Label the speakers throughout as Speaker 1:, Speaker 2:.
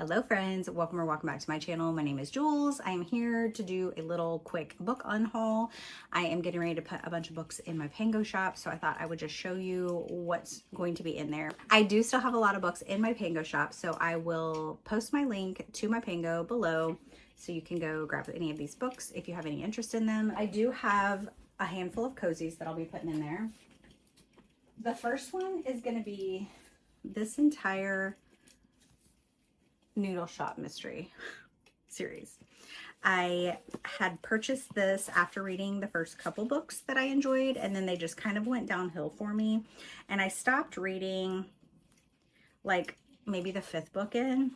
Speaker 1: Hello friends, welcome back to my channel. My name is Jules. I am here to do a little quick book unhaul. I am getting ready to put a bunch of books in my Pango shop, so I thought I would just show you what's going to be in there. I do still have a lot of books in my Pango shop, so I will post my link to my Pango below so you can go grab any of these books if you have any interest in them. I do have a handful of cozies that I'll be putting in there. The first one is going to be this entire Noodle Shop Mystery series. I had purchased this after reading the first couple books that I enjoyed, and then they just kind of went downhill for me. And I stopped reading like maybe the fifth book in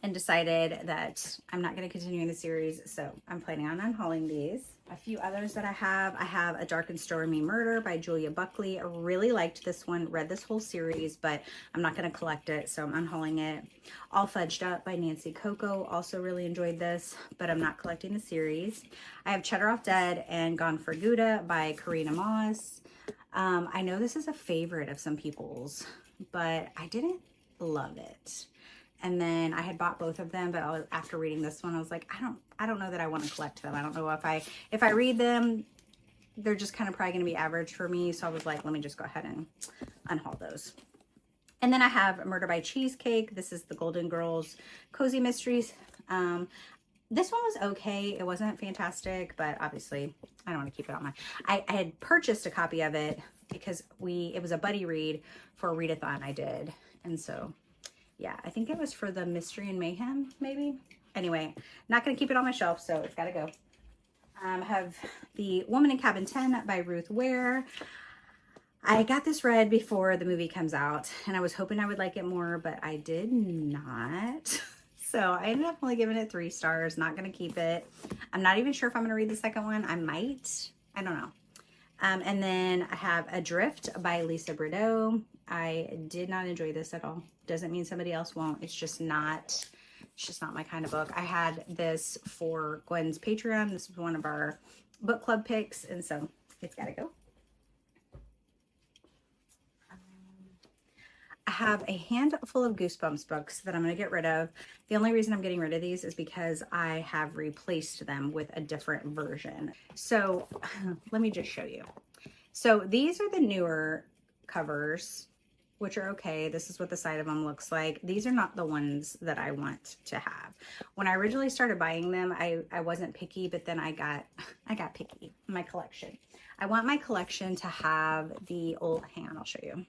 Speaker 1: and decided that I'm not going to continue the series, so I'm planning on unhauling these. A few others that I have A Dark and Stormy Murder by Julia Buckley. I really liked this one, read this whole series, but I'm not going to collect it, so I'm unhauling it. All Fudged Up by Nancy Coco. Also really enjoyed this, but I'm not collecting the series. I have Cheddar Off Dead and Gone for Gouda by Karina Moss. I know this is a favorite of some people's, but I didn't love it. And then I had bought both of them, but after reading this one, I was like, I don't know that I want to collect them. I don't know if I read them, they're just kind of probably going to be average for me. So I was like, let me just go ahead and unhaul those. And then I have Murder by Cheesecake. This is the Golden Girls Cozy Mysteries. This one was okay. It wasn't fantastic, but obviously I don't want to keep it on my... I had purchased a copy of it because it was a buddy read for a readathon I did. And so... yeah, I think it was for the Mystery and Mayhem, maybe. Anyway, not going to keep it on my shelf, so it's got to go. I have The Woman in Cabin 10 by Ruth Ware. I got this read before the movie comes out, and I was hoping I would like it more, but I did not. So I ended up only giving it 3 stars, not going to keep it. I'm not even sure if I'm going to read the second one. I might. I don't know. And then I have Adrift by Lisa Brito. I did not enjoy this at all. Doesn't mean somebody else won't. It's just not my kind of book. I had this for Gwen's Patreon. This was one of our book club picks, and so it's got to go. I have a handful of Goosebumps books that I'm going to get rid of. The only reason I'm getting rid of these is because I have replaced them with a different version. So let me just show you. So these are the newer covers, which are okay. This is what the side of them looks like. These are not the ones that I want to have. When I originally started buying them, I wasn't picky, but then I got picky in my collection. I want my collection to have the old... hang on, I'll show you.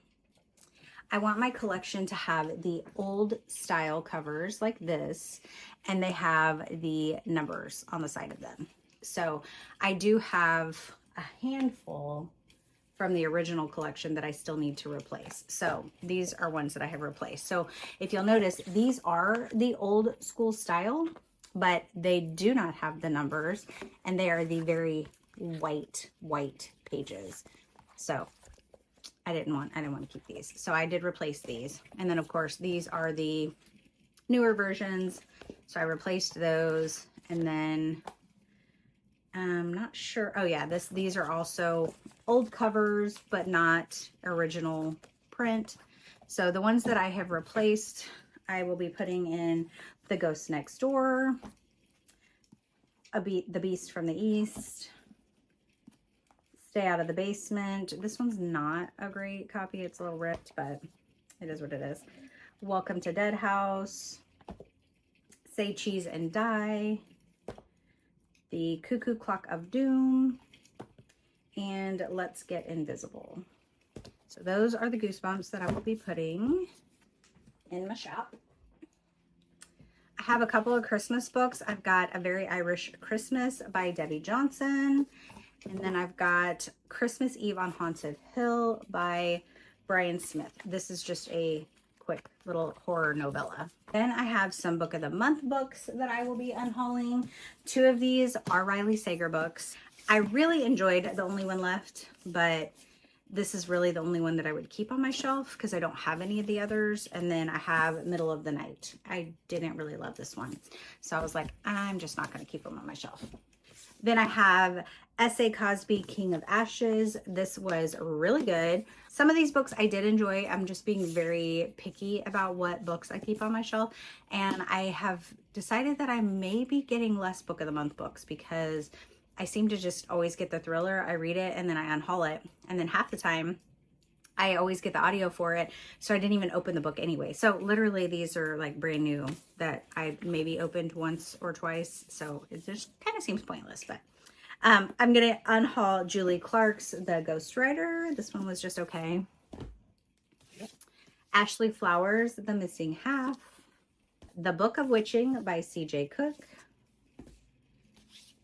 Speaker 1: I want my collection to have the old style covers like this, and they have the numbers on the side of them. So I do have a handful from the original collection that I still need to replace. So these are ones that I have replaced. So if you'll notice, these are the old school style, but they do not have the numbers, and they are the very white pages. So I didn't want to keep these. So I did replace these. And then of course, these are the newer versions. So I replaced those. And then I'm not sure. Oh yeah, these are also old covers, but not original print. So the ones that I have replaced, I will be putting in The Ghost Next Door, The Beast from the East, Stay Out of the Basement. This one's not a great copy. It's a little ripped, but it is what it is. Welcome to Dead House, Say Cheese and Die, The Cuckoo Clock of Doom, and Let's Get Invisible. So those are the Goosebumps that I will be putting in my shop. I have a couple of Christmas books. I've got A Very Irish Christmas by Debbie Johnson. And then I've got Christmas Eve on Haunted Hill by Brian Smith. This is just a quick little horror novella. Then I have some Book of the Month books that I will be unhauling. 2 of these are Riley Sager books. I really enjoyed The Only One Left, but this is really the only one that I would keep on my shelf because I don't have any of the others. And then I have Middle of the Night. I didn't really love this one. So I was like, I'm just not going to keep them on my shelf. Then I have S.A. Cosby, King of Ashes. This was really good. Some of these books I did enjoy. I'm just being very picky about what books I keep on my shelf. And I have decided that I may be getting less book of the month books because I seem to just always get the thriller. I read it and then I unhaul it. And then half the time I always get the audio for it. So I didn't even open the book anyway. So literally these are like brand new that I maybe opened once or twice. So it just kind of seems pointless, but I'm going to unhaul Julie Clark's The Ghost Writer. This one was just okay. Ashley Flowers, The Missing Half. The Book of Witching by C.J. Cook.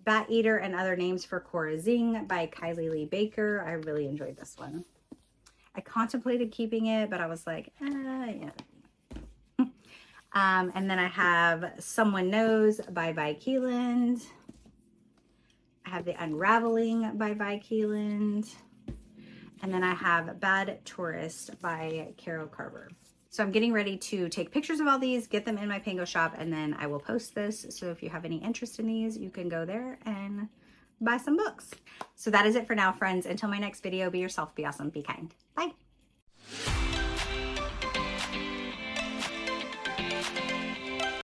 Speaker 1: Bat Eater and Other Names for Cora Zing by Kylie Lee Baker. I really enjoyed this one. I contemplated keeping it, but I was like, yeah. And then I have Someone Knows by Vi Keeland. I have The Unraveling by Vi Keeland. And then I have Bad Tourist by Carol Carver. So I'm getting ready to take pictures of all these, get them in my Pango shop, and then I will post this. So if you have any interest in these, you can go there and buy some books. So that is it for now, friends. Until my next video, be yourself, be awesome, be kind. Bye.